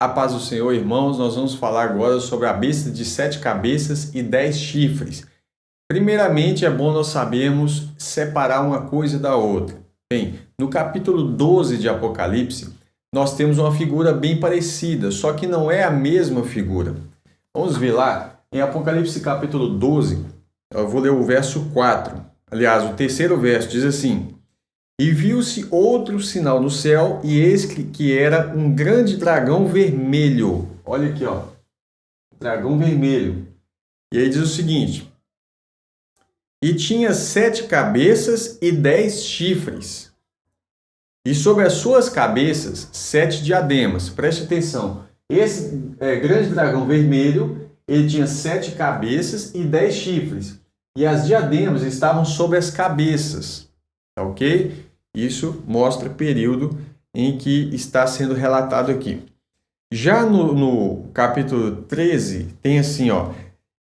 A paz do Senhor, irmãos, nós vamos falar agora sobre a besta de 7 cabeças e 10 chifres. Primeiramente, é bom nós sabermos separar uma coisa da outra. Bem, no capítulo 12 de Apocalipse, nós temos uma figura bem parecida, só que não é a mesma figura. Vamos ver lá, em Apocalipse capítulo 12, eu vou ler o verso 4. Aliás, o terceiro verso diz assim: E viu-se outro sinal no céu, e eis que era um grande dragão vermelho. Olha aqui, ó. Dragão vermelho. E aí diz o seguinte: E tinha 7 cabeças e 10 chifres. E sobre as suas cabeças, 7 diademas. Preste atenção. Esse grande dragão vermelho, ele tinha 7 cabeças e 10 chifres. E as diademas estavam sobre as cabeças. Tá ok? Isso mostra o período em que está sendo relatado aqui. Já no capítulo 13, tem assim, ó.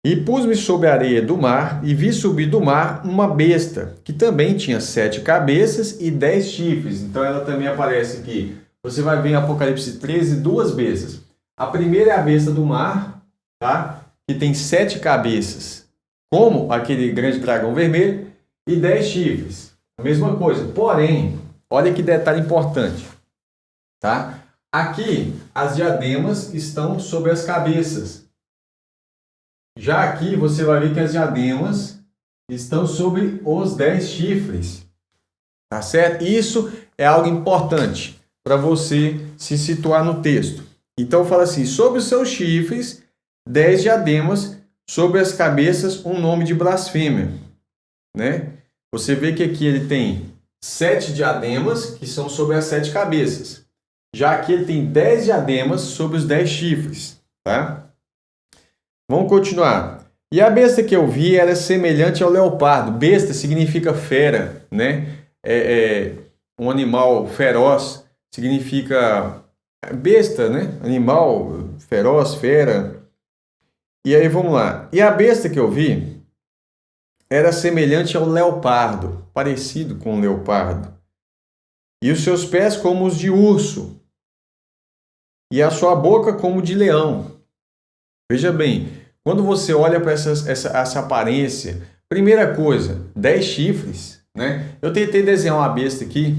E pus-me sobre a areia do mar, e vi subir do mar uma besta, que também tinha 7 cabeças e 10 chifres. Então ela também aparece aqui. Você vai ver em Apocalipse 13 duas bestas. A primeira é a besta do mar, tá? Que tem 7 cabeças, como aquele grande dragão vermelho, e 10 chifres. A mesma coisa. Porém, olha que detalhe importante, tá? Aqui, as diademas estão sobre as cabeças. Já aqui, você vai ver que as diademas estão sobre os 10 chifres. Tá certo? Isso é algo importante para você se situar no texto. Então, fala assim: sobre os seus chifres, 10 diademas, sobre as cabeças, um nome de blasfêmia, né? Você vê que aqui ele tem 7 diademas, que são sobre as 7 cabeças. Já aqui ele tem 10 diademas sobre os 10 chifres, tá? Vamos continuar. E a besta que eu vi era semelhante ao leopardo. Besta significa fera, né? Um animal feroz significa besta, né? Animal feroz, fera. E aí vamos lá. E a besta que eu vi era semelhante ao leopardo, parecido com o leopardo. E os seus pés como os de urso, e a sua boca como de leão. Veja bem, quando você olha para essa aparência, primeira coisa, 10 chifres, né? Eu tentei desenhar uma besta aqui,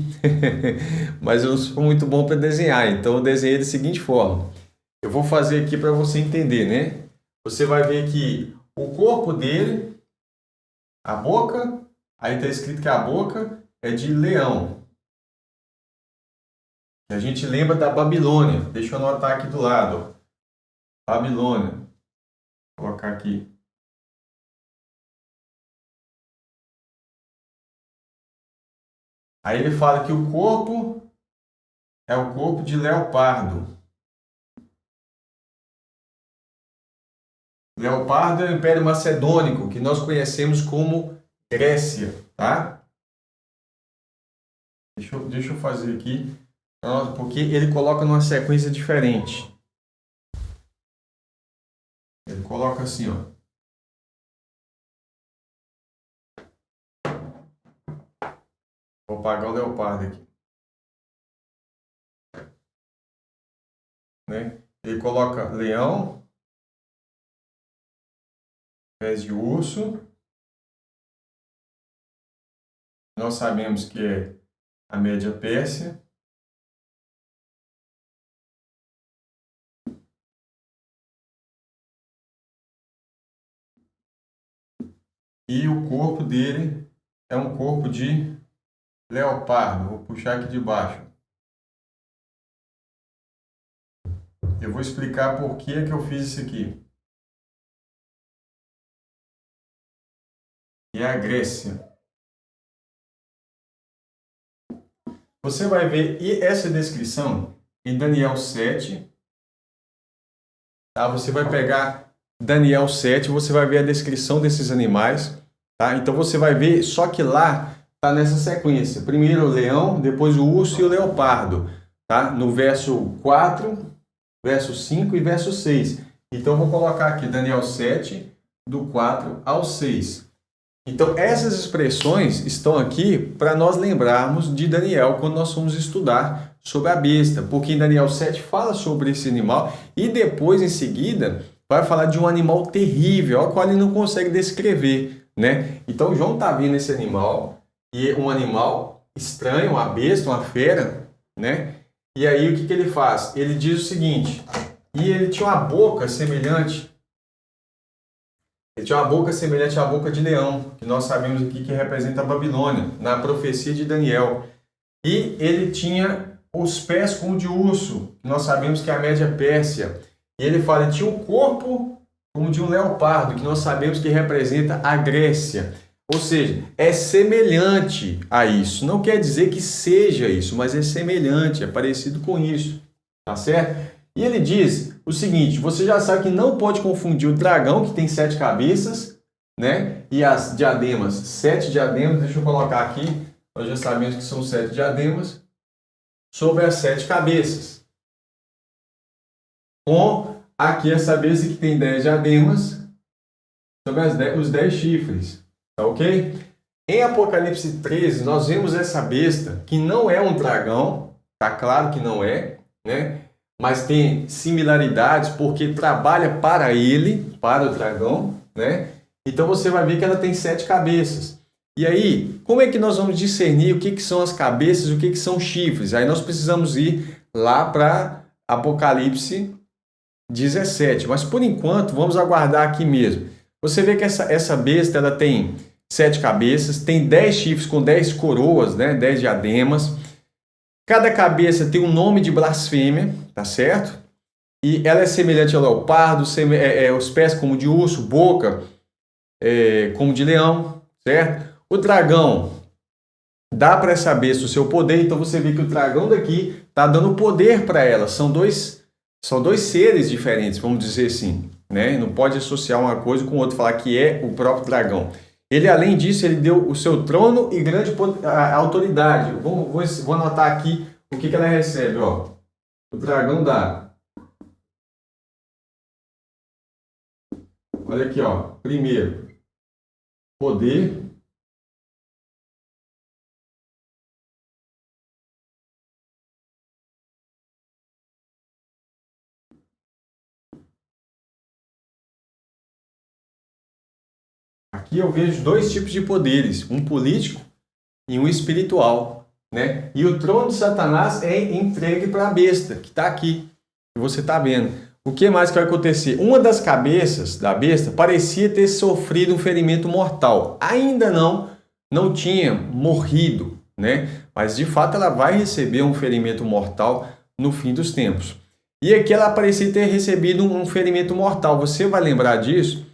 mas eu não sou muito bom para desenhar, então eu desenhei da seguinte forma. Eu vou fazer aqui para você entender, né? Você vai ver que o corpo dele, a boca, aí está escrito que a boca é de leão. A gente lembra da Babilônia. Deixa eu anotar aqui do lado. Babilônia. Vou colocar aqui. Aí ele fala que o corpo é o corpo de leopardo. Leopardo é o Império Macedônico, que nós conhecemos como Grécia, tá? Deixa eu fazer aqui, porque ele coloca numa sequência diferente. Ele coloca assim, ó. Vou apagar o leopardo aqui. Né? Ele coloca leão, pés de urso. Nós sabemos que é a Média Pérsia. E o corpo dele é um corpo de leopardo. Vou puxar aqui de baixo. Eu vou explicar por que eu fiz isso aqui. E a Grécia. Você vai ver essa descrição em Daniel 7. Tá? Você vai pegar Daniel 7, você vai ver a descrição desses animais. Tá? Então você vai ver, só que lá está nessa sequência. Primeiro o leão, depois o urso e o leopardo. Tá? No verso 4, verso 5 e verso 6. Então eu vou colocar aqui Daniel 7, do 4 ao 6. Então, essas expressões estão aqui para nós lembrarmos de Daniel quando nós formos estudar sobre a besta, porque em Daniel 7 fala sobre esse animal e depois, em seguida, vai falar de um animal terrível, ao qual ele não consegue descrever, né? Então, João está vendo esse animal, e um animal estranho, uma besta, uma fera, né? E aí, o que ele faz? Ele diz o seguinte, e ele tinha uma boca semelhante, à boca de leão, que nós sabemos aqui que representa a Babilônia, na profecia de Daniel. E ele tinha os pés como de urso, que nós sabemos que é a Média Pérsia. E ele fala, ele tinha um corpo como de um leopardo, que nós sabemos que representa a Grécia. Ou seja, é semelhante a isso. Não quer dizer que seja isso, mas é semelhante, é parecido com isso. Tá certo? E ele diz o seguinte, você já sabe que não pode confundir o dragão, que tem 7 cabeças, né? E as diademas, 7 diademas, deixa eu colocar aqui, nós já sabemos que são 7 diademas, sobre as 7 cabeças. Com aqui essa besta que tem 10 diademas, sobre os 10 chifres. Tá ok? Em Apocalipse 13, nós vemos essa besta, que não é um dragão, tá claro que não é, né? Mas tem similaridades porque trabalha para ele, para o dragão, né? Então você vai ver que ela tem 7 cabeças. E aí, como é que nós vamos discernir o que são as cabeças e o que são chifres? Aí nós precisamos ir lá para Apocalipse 17. Mas por enquanto, vamos aguardar aqui mesmo. Você vê que essa besta ela tem 7 cabeças, tem 10 chifres com 10 coroas, né? 10 diademas. Cada cabeça tem um nome de blasfêmia, tá certo? E ela é semelhante ao leopardo, os pés como de urso, boca como de leão, certo? O dragão dá para essa besta o seu poder, então você vê que o dragão daqui está dando poder para ela. São dois seres diferentes, vamos dizer assim, né? Não pode associar uma coisa com outra, falar que é o próprio dragão. Ele, além disso, ele deu o seu trono e grande autoridade. Vou anotar aqui o que ela recebe. Ó. O dragão dá. Olha aqui, ó. Primeiro, poder. Aqui eu vejo 2 tipos de poderes, um político e um espiritual, né? E o trono de Satanás é entregue para a besta, que está aqui, que você está vendo. O que mais que vai acontecer? Uma das cabeças da besta parecia ter sofrido um ferimento mortal. Ainda não tinha morrido, né? Mas de fato ela vai receber um ferimento mortal no fim dos tempos. E aqui ela parecia ter recebido um ferimento mortal. Você vai lembrar disso?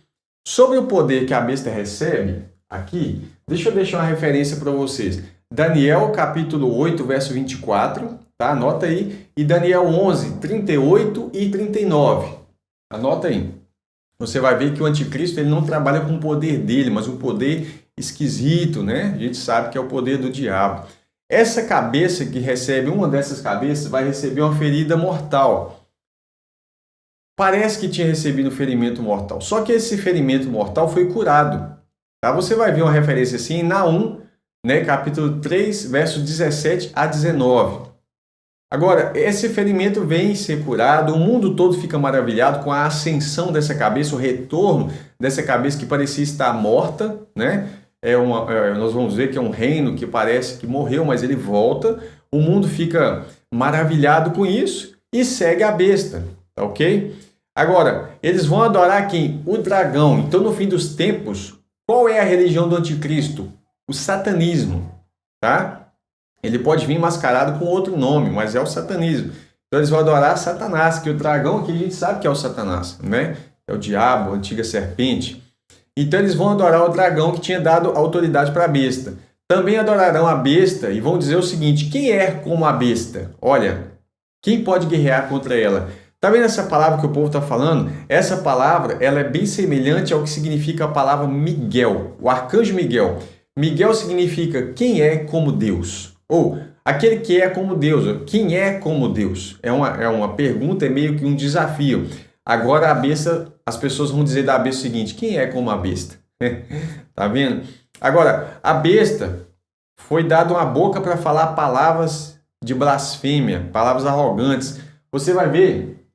Sobre o poder que a besta recebe, aqui, deixa eu deixar uma referência para vocês. Daniel, capítulo 8, verso 24, tá? Anota aí. E Daniel 11, 38 e 39. Anota aí. Você vai ver que o anticristo ele não trabalha com o poder dele, mas um poder esquisito, né? A gente sabe que é o poder do diabo. Essa cabeça que recebe, uma dessas cabeças, vai receber uma ferida mortal. Parece que tinha recebido um ferimento mortal. Só que esse ferimento mortal foi curado. Tá? Você vai ver uma referência assim em Naum, né, capítulo 3, versos 17 a 19. Agora, esse ferimento vem ser curado, o mundo todo fica maravilhado com a ascensão dessa cabeça, o retorno dessa cabeça que parecia estar morta, né? Nós vamos ver que é um reino que parece que morreu, mas ele volta. O mundo fica maravilhado com isso e segue a besta, tá ok? Agora, eles vão adorar quem? O dragão. Então, no fim dos tempos, qual é a religião do anticristo? O satanismo, tá? Ele pode vir mascarado com outro nome, mas é o satanismo. Então, eles vão adorar Satanás, que o dragão aqui a gente sabe que é o Satanás, né? É o diabo, a antiga serpente. Então, eles vão adorar o dragão que tinha dado autoridade para a besta. Também adorarão a besta e vão dizer o seguinte, quem é como a besta? Olha, quem pode guerrear contra ela? Está vendo essa palavra que o povo está falando? Essa palavra ela é bem semelhante ao que significa a palavra Miguel, o arcanjo Miguel. Miguel significa quem é como Deus, ou aquele que é como Deus. Quem é como Deus? É uma pergunta, é meio que um desafio. Agora a besta, as pessoas vão dizer da besta o seguinte, quem é como a besta? Tá vendo? Agora, a besta foi dada uma boca para falar palavras de blasfêmia, palavras arrogantes. Você vai ver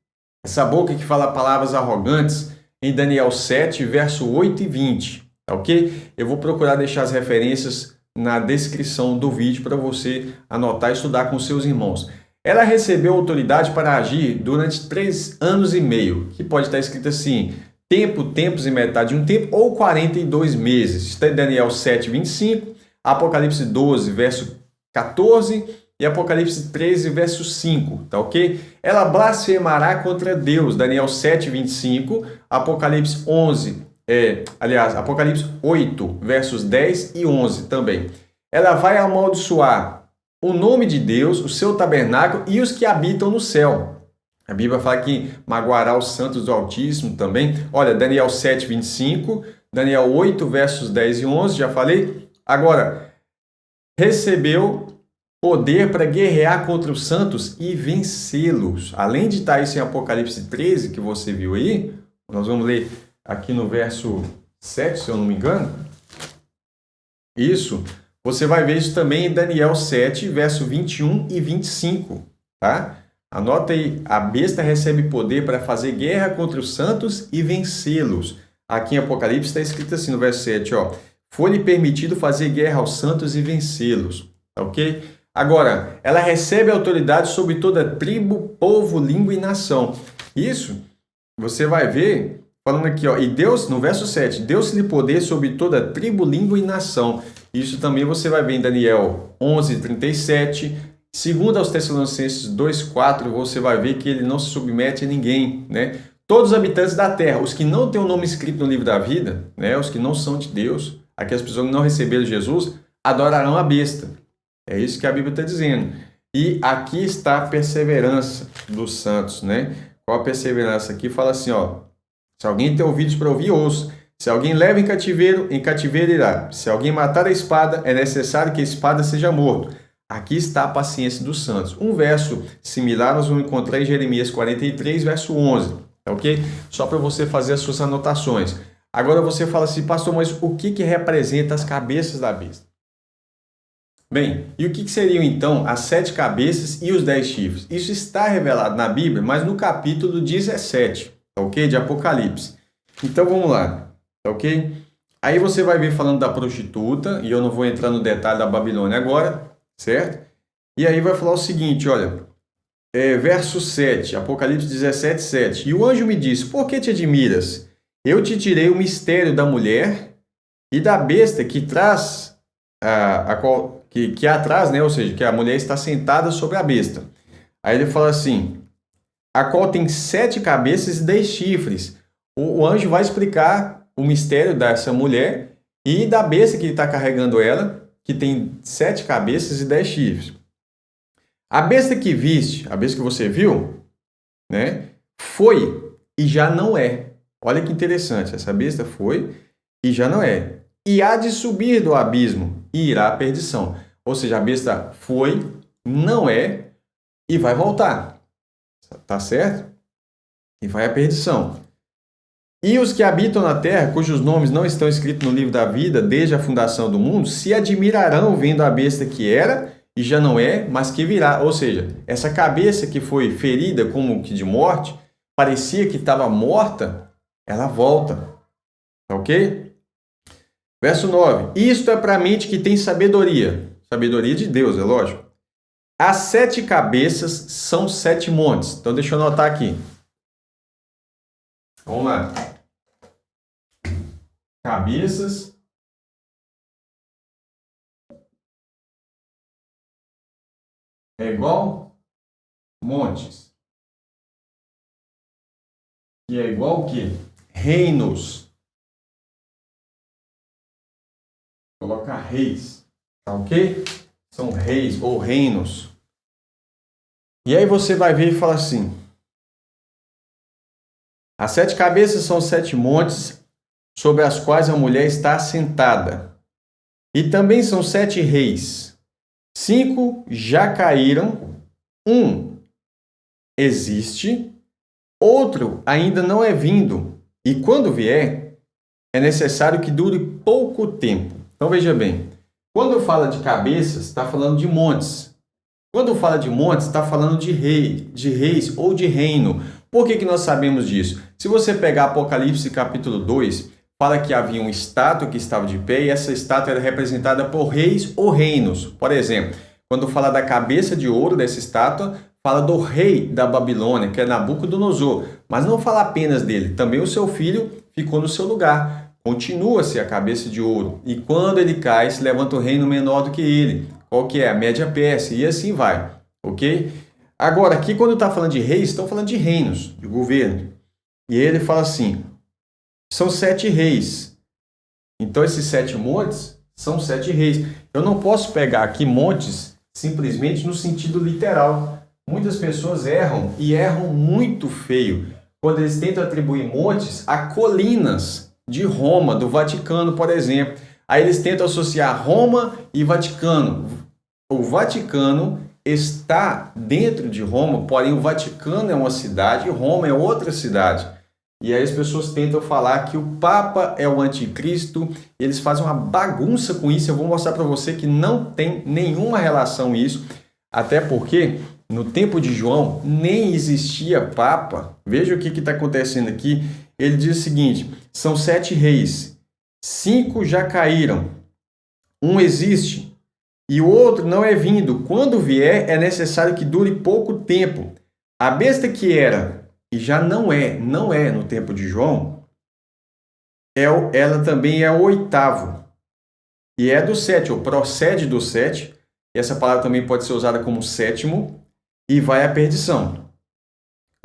essa boca que fala palavras arrogantes em Daniel 7, verso 8 e 20, tá ok? Eu vou procurar deixar as referências na descrição do vídeo para você anotar e estudar com seus irmãos. Ela recebeu autoridade para agir durante 3 anos e meio, que pode estar escrito assim, tempos e metade de um tempo, ou 42 meses. Está em Daniel 7, 25, Apocalipse 12, verso 14 e Apocalipse 13, verso 5, tá ok? Ela blasfemará contra Deus, Daniel 7, 25, Apocalipse 11, Apocalipse 8, versos 10 e 11 também. Ela vai amaldiçoar o nome de Deus, o seu tabernáculo e os que habitam no céu. A Bíblia fala que magoará os santos do Altíssimo também. Olha, Daniel 7, 25, Daniel 8, versos 10 e 11, já falei. Agora, recebeu poder para guerrear contra os santos e vencê-los. Além de estar isso em Apocalipse 13, que você viu aí, nós vamos ler aqui no verso 7, se eu não me engano. Isso. Você vai ver isso também em Daniel 7, verso 21 e 25, tá? Anota aí, a besta recebe poder para fazer guerra contra os santos e vencê-los. Aqui em Apocalipse está escrito assim no verso 7, ó. Foi-lhe permitido fazer guerra aos santos e vencê-los, tá ok? Agora, ela recebe autoridade sobre toda tribo, povo, língua e nação. Isso, você vai ver, falando aqui, ó, e Deus, no verso 7, Deus-lhe poder sobre toda tribo, língua e nação. Isso também você vai ver em Daniel 11, 37. Segundo aos Tessalonicenses 2, 4, você vai ver que ele não se submete a ninguém, né? Todos os habitantes da terra, os que não têm o nome escrito no livro da vida, né? Os que não são de Deus, aquelas pessoas que não receberam Jesus, adorarão a besta. É isso que a Bíblia está dizendo. E aqui está a perseverança dos santos, né? Qual a perseverança? Aqui fala assim, ó. Se alguém tem ouvidos para ouvir, ouça. Se alguém leva em cativeiro irá. Se alguém matar a espada, é necessário que a espada seja morto. Aqui está a paciência dos santos. Um verso similar nós vamos encontrar em Jeremias 43, verso 11. Tá ok? Só para você fazer as suas anotações. Agora você fala assim, pastor, mas o que representa as cabeças da besta? Bem, e o que seriam então as 7 cabeças e os 10 chifres? Isso está revelado na Bíblia, mas no capítulo 17, tá ok? De Apocalipse. Então vamos lá. Tá ok? Aí você vai ver falando da prostituta, e eu não vou entrar no detalhe da Babilônia agora, certo? E aí vai falar o seguinte, olha, verso 7, Apocalipse 17, 7. E o anjo me disse, por que te admiras? Eu te tirei o mistério da mulher e da besta que traz, que atrás, né? Ou seja, que a mulher está sentada sobre a besta. Aí ele fala assim, a qual tem 7 cabeças e 10 chifres. O anjo vai explicar o mistério dessa mulher e da besta que está carregando ela, que tem 7 cabeças e 10 chifres. A besta que viste, a besta que você viu, né, foi e já não é. Olha que interessante, essa besta foi e já não é. E há de subir do abismo e irá à perdição. Ou seja, a besta foi, não é e vai voltar. Tá certo? E vai à perdição. E os que habitam na terra, cujos nomes não estão escritos no livro da vida desde a fundação do mundo, se admirarão vendo a besta que era e já não é, mas que virá. Ou seja, essa cabeça que foi ferida como que de morte, parecia que estava morta, ela volta. Tá ok? Verso 9. Isto é para a mente que tem sabedoria. Sabedoria de Deus, é lógico. As 7 cabeças são 7 montes. Então deixa eu anotar aqui. Vamos lá. Cabeças é igual montes. E é igual o quê? Reinos. Colocar reis. Tá ok? São reis ou reinos. E aí você vai ver e fala assim. As 7 cabeças são 7 montes sobre as quais a mulher está assentada. E também são 7 reis. 5 já caíram. 1 existe. Outro ainda não é vindo. E quando vier, é necessário que dure pouco tempo. Então veja bem. Quando fala de cabeças, está falando de montes. Quando fala de montes, está falando de reis ou de reino. Por que nós sabemos disso? Se você pegar Apocalipse capítulo 2, fala que havia uma estátua que estava de pé e essa estátua era representada por reis ou reinos. Por exemplo, quando fala da cabeça de ouro dessa estátua, fala do rei da Babilônia, que é Nabucodonosor. Mas não fala apenas dele, também o seu filho ficou no seu lugar. Continua-se a cabeça de ouro. E quando ele cai, se levanta um reino menor do que ele. Qual que é? A Média Pérsia. E assim vai. Ok? Agora, aqui quando está falando de reis, estão falando de reinos, de governo. E ele fala assim, são 7 reis. Então, esses 7 montes são 7 reis. Eu não posso pegar aqui montes simplesmente no sentido literal. Muitas pessoas erram e erram muito feio quando eles tentam atribuir montes a colinas de Roma, do Vaticano, por exemplo. Aí eles tentam associar Roma e Vaticano. O Vaticano está dentro de Roma, porém o Vaticano é uma cidade e Roma é outra cidade. E aí as pessoas tentam falar que o Papa é o anticristo, eles fazem uma bagunça com isso. Eu vou mostrar para você que não tem nenhuma relação isso, até porque no tempo de João nem existia Papa. Veja o que está acontecendo aqui. Ele diz o seguinte, são 7 reis, 5 já caíram, um existe e o outro não é vindo. Quando vier, é necessário que dure pouco tempo. A besta que era e já não é no tempo de João, ela também é o 8º. E é do 7, ou procede do 7. Essa palavra também pode ser usada como 7º, e vai à perdição.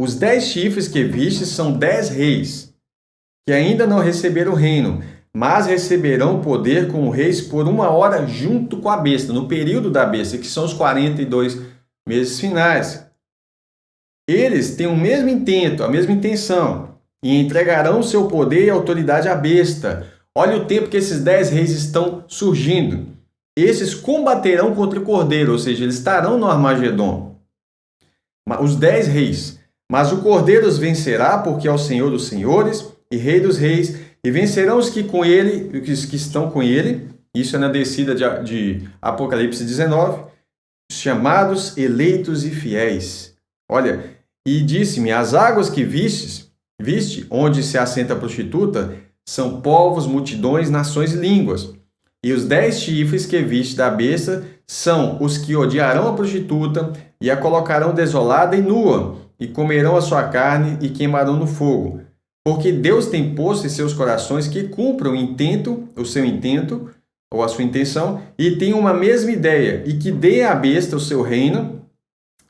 Os 10 chifres que viste são 10 reis, que ainda não receberam o reino, mas receberão poder como reis por 1 hora junto com a besta, no período da besta, que são os 42 meses finais. Eles têm o mesmo intento, a mesma intenção, e entregarão seu poder e autoridade à besta. Olha o tempo que esses 10 reis estão surgindo. Esses combaterão contra o Cordeiro, ou seja, eles estarão no Armagedon. Os 10 reis. Mas o Cordeiro os vencerá, porque é o Senhor dos senhores e Rei dos reis, e vencerão os que estão com ele. Isso é na descida de Apocalipse 19. Chamados, eleitos e fiéis. Olha, e disse-me, as águas que viste, onde se assenta a prostituta, são povos, multidões, nações e línguas. E os 10 chifres que viste da besta são os que odiarão a prostituta e a colocarão desolada e nua, e comerão a sua carne e queimarão no fogo. Porque Deus tem posto em seus corações que cumpram o seu intento, ou a sua intenção, e tenham uma mesma ideia, e que dê à besta o seu reino,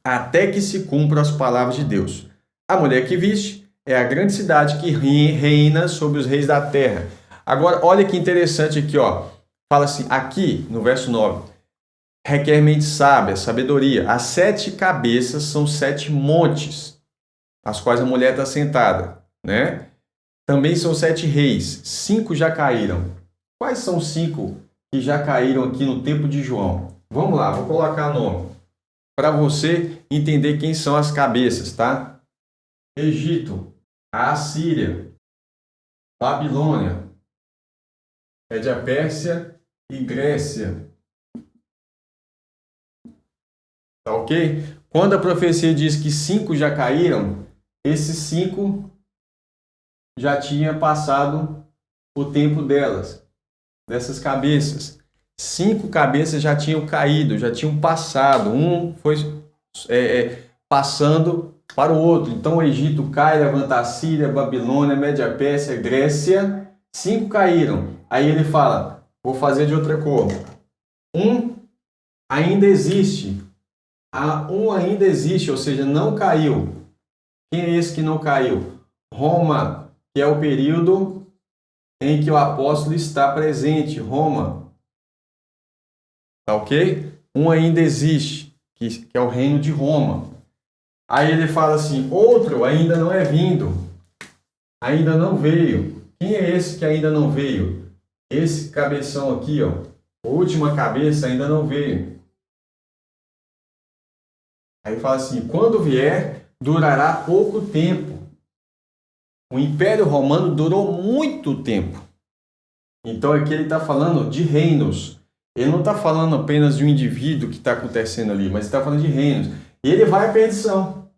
até que se cumpram as palavras de Deus. A mulher que viste é a grande cidade que reina sobre os reis da terra. Agora, olha que interessante aqui, ó. Fala assim, aqui no verso 9, requer mente sábia, sabedoria. As 7 cabeças são 7 montes, as quais a mulher está sentada, né? Também são 7 reis, 5 já caíram. Quais são os 5 que já caíram aqui no tempo de João? Vamos lá, vou colocar nome, para você entender quem são as cabeças, tá? Egito, a Assíria, Babilônia, Média Pérsia e Grécia. Tá ok? Quando a profecia diz que 5 já caíram, esses 5 já tinha passado o tempo dessas cabeças. 5 cabeças já tinham caído, já tinham passado. Um foi passando para o outro. Então o Egito cai, levanta a Síria, Babilônia, Média Pérsia, Grécia. 5 caíram. Aí ele fala, vou fazer de outra cor. Um ainda existe. Um ainda existe, ou seja, não caiu. Quem é esse que não caiu? Roma, que é o período em que o apóstolo está presente. Roma. Tá ok? Um ainda existe, que é o reino de Roma. Aí ele fala assim, outro ainda não é vindo. Ainda não veio. Quem é esse que ainda não veio? Esse cabeção aqui, ó. A última cabeça ainda não veio. Aí fala assim, quando vier, durará pouco tempo. O Império Romano durou muito tempo. Então aqui ele está falando de reinos. ele não está falando apenas de um indivíduo que está acontecendo ali, mas está falando de reinos. E ele vai à perdição.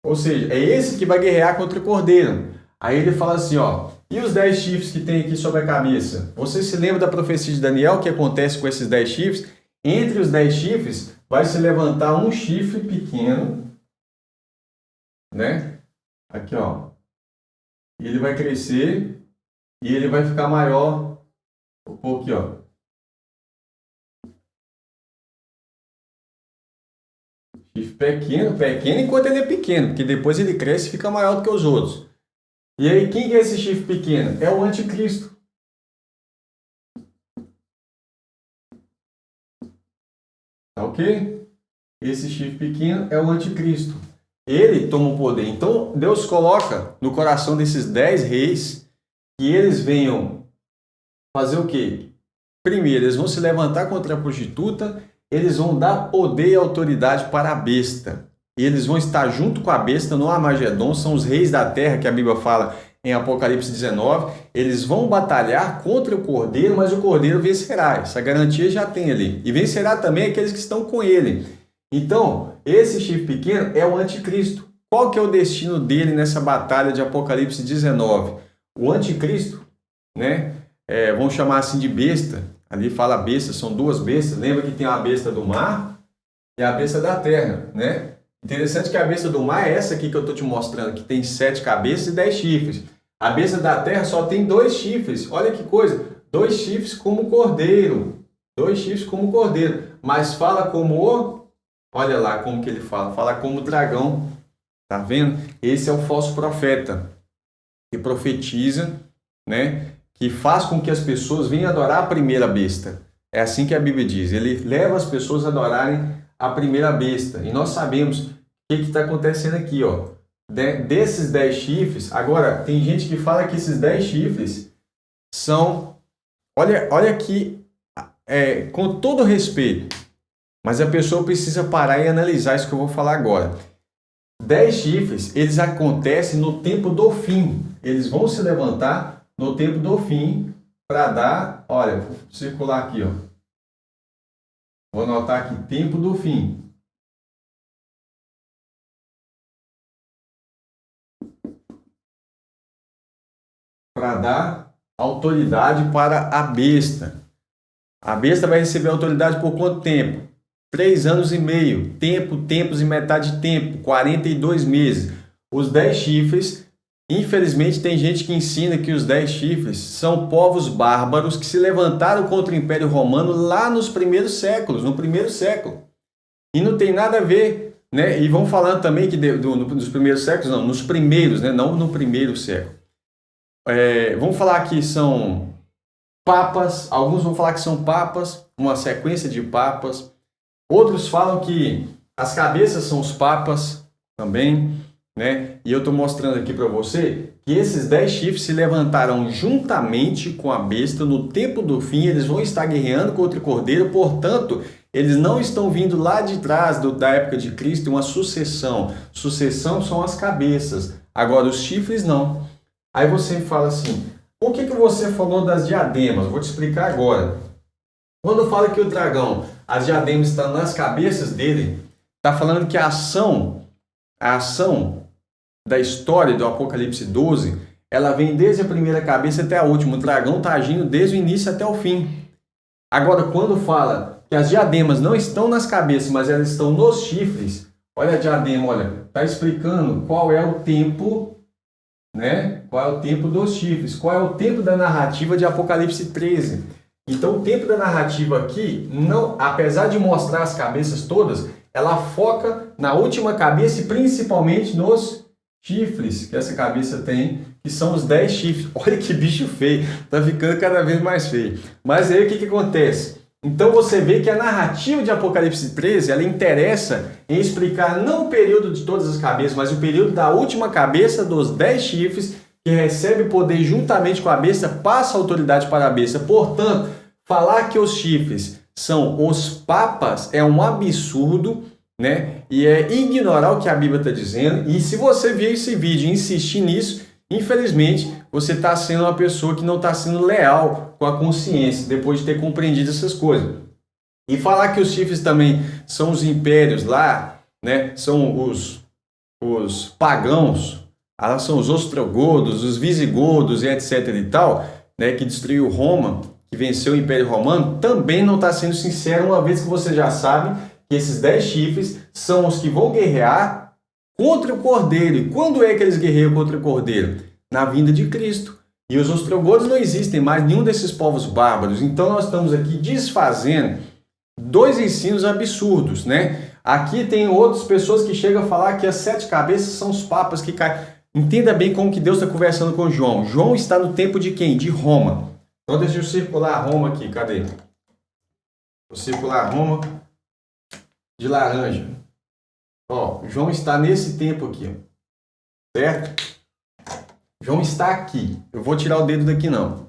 Ou seja, é esse que vai guerrear contra o cordeiro. Aí ele fala assim, ó, e os 10 chifres que tem aqui sobre a cabeça? Você se lembra da profecia de Daniel, o que acontece com esses 10 chifres? Entre os 10 chifres vai se levantar um chifre pequeno, né? Aqui, ó. E ele vai crescer e ele vai ficar maior. Vou pôr aqui, ó. Chifre pequeno enquanto ele é pequeno, porque depois ele cresce e fica maior do que os outros. E aí, quem é esse chifre pequeno? É o anticristo. Tá ok? Esse chifre pequeno é o anticristo. Ele toma o poder. Então, Deus coloca no coração desses 10 reis que eles venham fazer o quê? Primeiro, eles vão se levantar contra a prostituta, eles vão dar poder e autoridade para a besta. E eles vão estar junto com a besta no Armagedon, são os reis da terra que a Bíblia fala em Apocalipse 19. Eles vão batalhar contra o cordeiro, mas o cordeiro vencerá. Essa garantia já tem ali. E vencerá também aqueles que estão com ele. Então, esse chifre pequeno é o anticristo. Qual que é o destino dele nessa batalha de Apocalipse 19? O anticristo, né? Vamos chamar assim de besta. Ali fala besta, são duas bestas. Lembra que tem a besta do mar e a besta da terra, né? Interessante que a besta do mar é essa aqui que eu estou te mostrando, que tem 7 cabeças e 10 chifres. A besta da terra só tem 2 chifres. Olha que coisa, 2 chifres como cordeiro. 2 chifres como cordeiro. Mas fala como o... Olha lá como que ele fala. Fala como dragão. Tá vendo? Esse é o falso profeta, que profetiza, né? Que faz com que as pessoas venham adorar a primeira besta. É assim que a Bíblia diz. Ele leva as pessoas a adorarem a primeira besta. E nós sabemos o que está acontecendo aqui, ó. Desses 10 chifres, agora tem gente que fala que esses 10 chifres são... Olha aqui, com todo respeito, mas a pessoa precisa parar e analisar isso que eu vou falar agora. 10 chifres, eles acontecem no tempo do fim. Eles vão se levantar no tempo do fim para dar... Olha, vou circular aqui, ó. Vou anotar aqui, tempo do fim. Para dar autoridade para a besta. A besta vai receber autoridade por quanto tempo? 3 anos e meio. Tempos e metade de tempo. 42 meses. Os 10 chifres, infelizmente tem gente que ensina que os 10 chifres são povos bárbaros que se levantaram contra o Império Romano lá nos primeiros séculos, no primeiro século. E não tem nada a ver, né? E vão falando também que dos primeiros séculos, não, nos primeiros, né? Não no primeiro século. Vamos falar que são papas, alguns vão falar que são papas, uma sequência de papas. Outros falam que as cabeças são os papas também, né? E eu estou mostrando aqui para você que esses 10 chifres se levantaram juntamente com a besta no tempo do fim. Eles vão estar guerreando contra o cordeiro, portanto, eles não estão vindo lá de trás da época de Cristo, uma sucessão. Sucessão são as cabeças, agora os chifres não. Aí você fala assim, por que você falou das diademas? Vou te explicar agora. Quando fala que o dragão, as diademas estão nas cabeças dele, está falando que a ação da história do Apocalipse 12, ela vem desde a primeira cabeça até a última. O dragão está agindo desde o início até o fim. Agora, quando fala que as diademas não estão nas cabeças, mas elas estão nos chifres, olha a diadema, olha, está explicando qual é o tempo, né? Qual é o tempo dos chifres, qual é o tempo da narrativa de Apocalipse 13. Então, o tempo da narrativa aqui, não, apesar de mostrar as cabeças todas, ela foca na última cabeça e principalmente nos chifres que essa cabeça tem, que são os 10 chifres. Olha que bicho feio, tá ficando cada vez mais feio. Mas aí o que acontece? Então você vê que a narrativa de Apocalipse 13, ela interessa em explicar não o período de todas as cabeças, mas o período da última cabeça dos 10 chifres, que recebe poder juntamente com a besta, passa a autoridade para a besta. Portanto, falar que os chifres são os papas é um absurdo, né? E é ignorar o que a Bíblia está dizendo. E se você ver esse vídeo e insistir nisso, infelizmente, você está sendo uma pessoa que não está sendo leal com a consciência, depois de ter compreendido essas coisas. E falar que os chifres também são os impérios lá, né? São os pagãos, são os ostrogodos, os visigodos e etc e tal, né? Que destruiu Roma, que venceu o Império Romano, também não está sendo sincero, uma vez que você já sabe que esses 10 chifres são os que vão guerrear contra o Cordeiro. E quando é que eles guerreiam contra o Cordeiro? Na vinda de Cristo. E os ostrogodos não existem mais, nenhum desses povos bárbaros. Então nós estamos aqui desfazendo dois ensinos absurdos, né? Aqui tem outras pessoas que chegam a falar que as 7 cabeças são os papas que caem. Entenda bem como que Deus está conversando com João. João está no tempo de quem? De Roma. Então deixa eu circular Roma aqui, cadê? Vou circular Roma de laranja. Ó, João está nesse tempo aqui, ó. Certo? João está aqui. Eu vou tirar o dedo daqui não.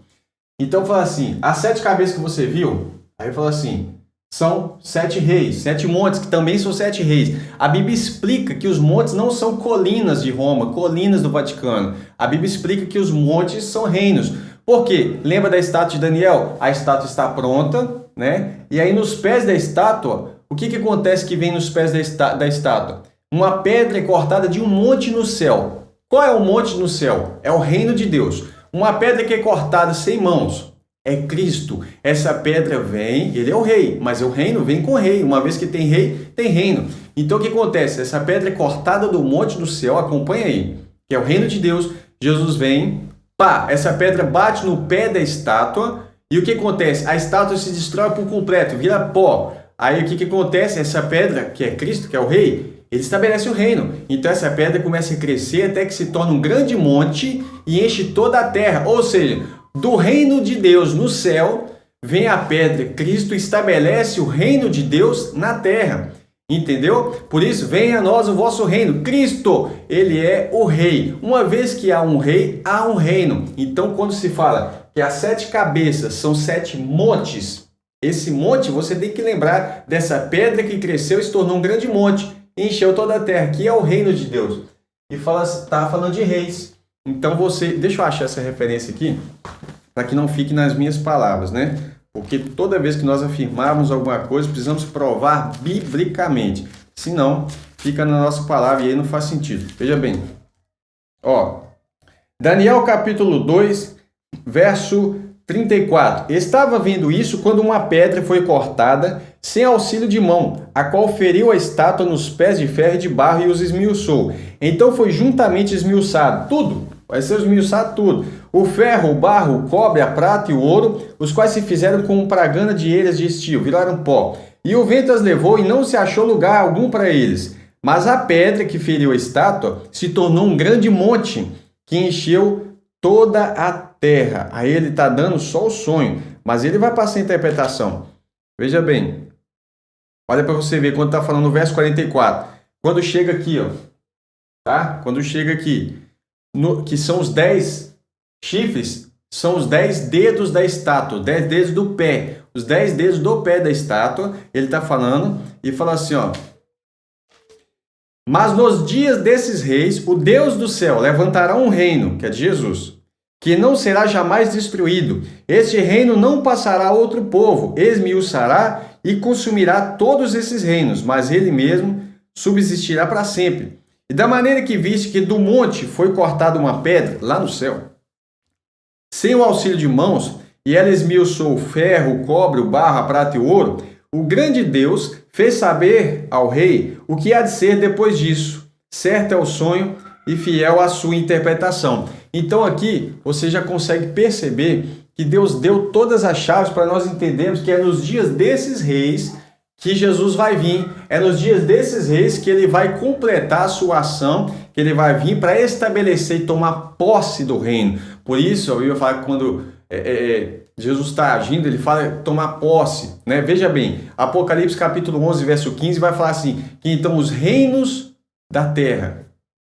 Então fala assim, as 7 cabeças que você viu, aí fala assim, são 7 reis, 7 montes, que também são 7 reis. A Bíblia explica que os montes não são colinas de Roma, colinas do Vaticano. A Bíblia explica que os montes são reinos. Por quê? Lembra da estátua de Daniel? A estátua está pronta, né? E aí nos pés da estátua, o que acontece que vem nos pés da estátua? Uma pedra cortada de um monte no céu. Qual é o monte no céu? É o reino de Deus. Uma pedra que é cortada sem mãos. É Cristo. Essa pedra vem, ele é o rei, mas o reino vem com o rei. Uma vez que tem rei, tem reino. Então o que acontece? Essa pedra é cortada do monte do céu, acompanha aí, que é o reino de Deus. Jesus vem, pá, essa pedra bate no pé da estátua e o que acontece? A estátua se destrói por completo, vira pó. Aí o que acontece? Essa pedra, que é Cristo, que é o rei, ele estabelece o reino. Então essa pedra começa a crescer até que se torna um grande monte e enche toda a terra. Ou seja, do reino de Deus no céu, vem a pedra, Cristo estabelece o reino de Deus na terra. Entendeu? Por isso, venha a nós o vosso reino. Cristo, ele é o rei. Uma vez que há um rei, há um reino. Então, quando se fala que as 7 cabeças são 7 montes, esse monte, você tem que lembrar dessa pedra que cresceu e se tornou um grande monte, e encheu toda a terra, que é o reino de Deus. E está falando de reis. Então, deixa eu achar essa referência aqui, para que não fique nas minhas palavras, né? Porque toda vez que nós afirmarmos alguma coisa, precisamos provar biblicamente. Senão, fica na nossa palavra e aí não faz sentido. Veja bem. Ó, Daniel capítulo 2, verso 34. Estava vendo isso quando uma pedra foi cortada sem auxílio de mão, a qual feriu a estátua nos pés de ferro e de barro e os esmiuçou. Então foi juntamente esmiuçado tudo. Vai ser esmiuçado tudo. O ferro, o barro, o cobre, a prata e o ouro, os quais se fizeram como pragana de eiras de estio, viraram pó. E o vento as levou e não se achou lugar algum para eles. Mas a pedra que feriu a estátua se tornou um grande monte que encheu toda a terra. Aí ele está dando só o sonho, mas ele vai passar a interpretação. Veja bem. Olha para você ver quando está falando no verso 44. Quando chega aqui, ó, tá? Quando chega aqui, que são os 10 chifres, são os 10 dedos da estátua, 10 dedos do pé. Os 10 dedos do pé da estátua, ele está falando e fala assim, ó. Mas nos dias desses reis, o Deus do céu levantará um reino, que é de Jesus, que não será jamais destruído. Este reino não passará a outro povo, esmiuçará e consumirá todos esses reinos, mas ele mesmo subsistirá para sempre. E da maneira que viste que do monte foi cortada uma pedra, lá no céu, sem o auxílio de mãos, e ela esmiuçou o ferro, o cobre, o barro, a prata e o ouro, o grande Deus fez saber ao rei o que há de ser depois disso. Certo é o sonho e fiel à sua interpretação. Então aqui você já consegue perceber que Deus deu todas as chaves para nós entendermos que é nos dias desses reis que Jesus vai vir. É nos dias desses reis que ele vai completar a sua ação, que ele vai vir para estabelecer e tomar posse do reino. Por isso, eu ia falar que quando Jesus está agindo, ele fala tomar posse, né? Veja bem, Apocalipse capítulo 11, verso 15, vai falar assim, que então os reinos da terra,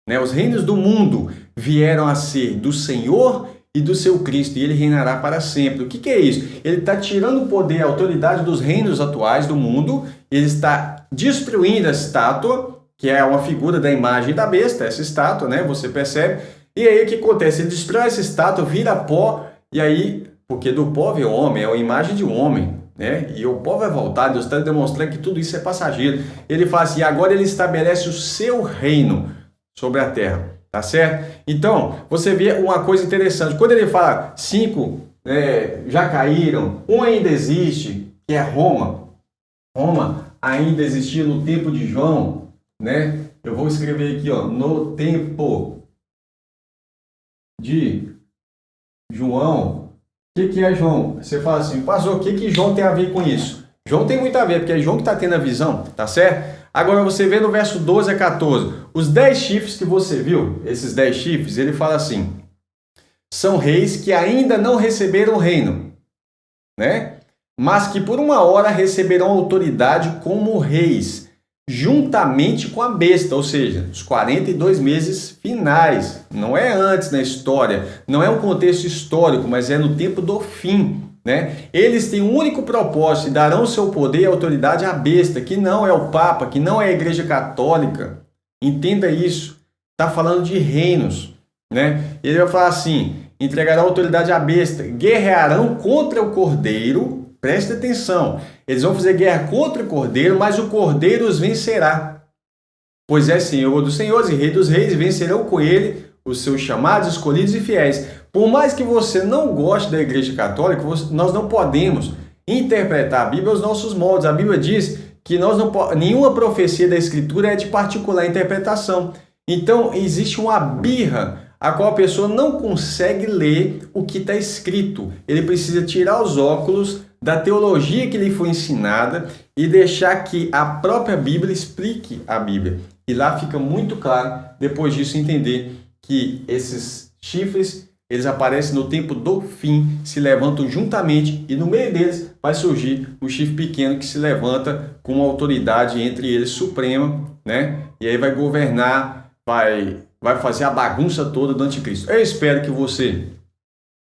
né, os reinos do mundo vieram a ser do Senhor e do seu Cristo, e ele reinará para sempre. O que é isso? Ele está tirando o poder, a autoridade dos reinos atuais do mundo, ele está destruindo a estátua, que é uma figura da imagem da besta, essa estátua, né? Você percebe? E aí o que acontece? Ele destrói essa estátua, vira pó, e aí, porque do pó vem o homem, é a imagem de um homem, né? E o povo vai voltar, Deus está demonstrando que tudo isso é passageiro. Ele fala assim, agora ele estabelece o seu reino sobre a terra, tá certo? Então, você vê uma coisa interessante, quando ele fala 5 já caíram, um ainda existe, que é Roma. Roma ainda existia no tempo de João, né? Eu vou escrever aqui, ó, no tempo de João. O que é João? Você fala assim, pastor, o que João tem a ver com isso? João tem muito a ver, porque é João que está tendo a visão, tá certo? Agora você vê no verso 12 a 14, os 10 chifres que você viu, esses 10 chifres, ele fala assim, são reis que ainda não receberam o reino, né? Mas que por uma hora receberão autoridade como reis, juntamente com a besta, ou seja, os 42 meses finais. Não é antes na história, não é um contexto histórico, mas é no tempo do fim, né? Eles têm um único propósito e darão seu poder e autoridade à besta, que não é o Papa, que não é a Igreja Católica. Entenda isso. Está falando de reinos, né? Ele vai falar assim, entregará autoridade à besta, guerrearão contra o Cordeiro. Preste atenção, eles vão fazer guerra contra o Cordeiro, mas o Cordeiro os vencerá. Pois é Senhor dos senhores e Rei dos reis, vencerão com ele os seus chamados, escolhidos e fiéis. Por mais que você não goste da Igreja Católica, nós não podemos interpretar a Bíblia aos nossos moldes. A Bíblia diz que nenhuma profecia da Escritura é de particular interpretação. Então, existe uma birra a qual a pessoa não consegue ler o que está escrito. Ele precisa tirar os óculos da teologia que lhe foi ensinada e deixar que a própria Bíblia explique a Bíblia. E lá fica muito claro, depois disso, entender que esses chifres, eles aparecem no tempo do fim, se levantam juntamente e no meio deles vai surgir o chifre pequeno que se levanta com uma autoridade entre eles suprema, né? E aí vai governar, vai fazer a bagunça toda do anticristo. Eu espero que você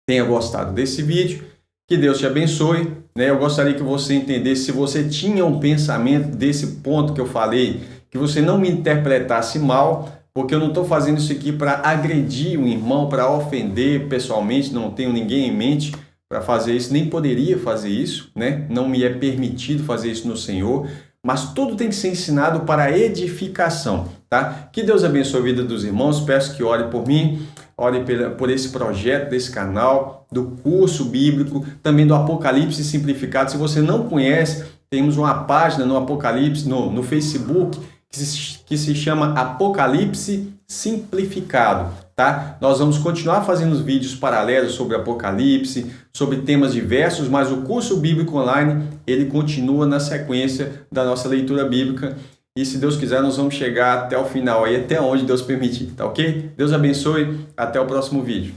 tenha gostado desse vídeo. Que Deus te abençoe, né? Eu gostaria que você entendesse, se você tinha um pensamento desse ponto que eu falei, que você não me interpretasse mal, porque eu não estou fazendo isso aqui para agredir um irmão, para ofender pessoalmente, não tenho ninguém em mente para fazer isso, nem poderia fazer isso, né? Não me é permitido fazer isso no Senhor, mas tudo tem que ser ensinado para edificação, tá? Que Deus abençoe a vida dos irmãos, peço que ore por mim, ore por esse projeto desse canal, do curso bíblico, também do Apocalipse Simplificado. Se você não conhece, temos uma página no Apocalipse, no Facebook, que se chama Apocalipse Simplificado, tá? Nós vamos continuar fazendo os vídeos paralelos sobre Apocalipse, sobre temas diversos, mas o curso bíblico online, ele continua na sequência da nossa leitura bíblica. E se Deus quiser, nós vamos chegar até o final, aí, até onde Deus permitir, tá ok? Deus abençoe, até o próximo vídeo.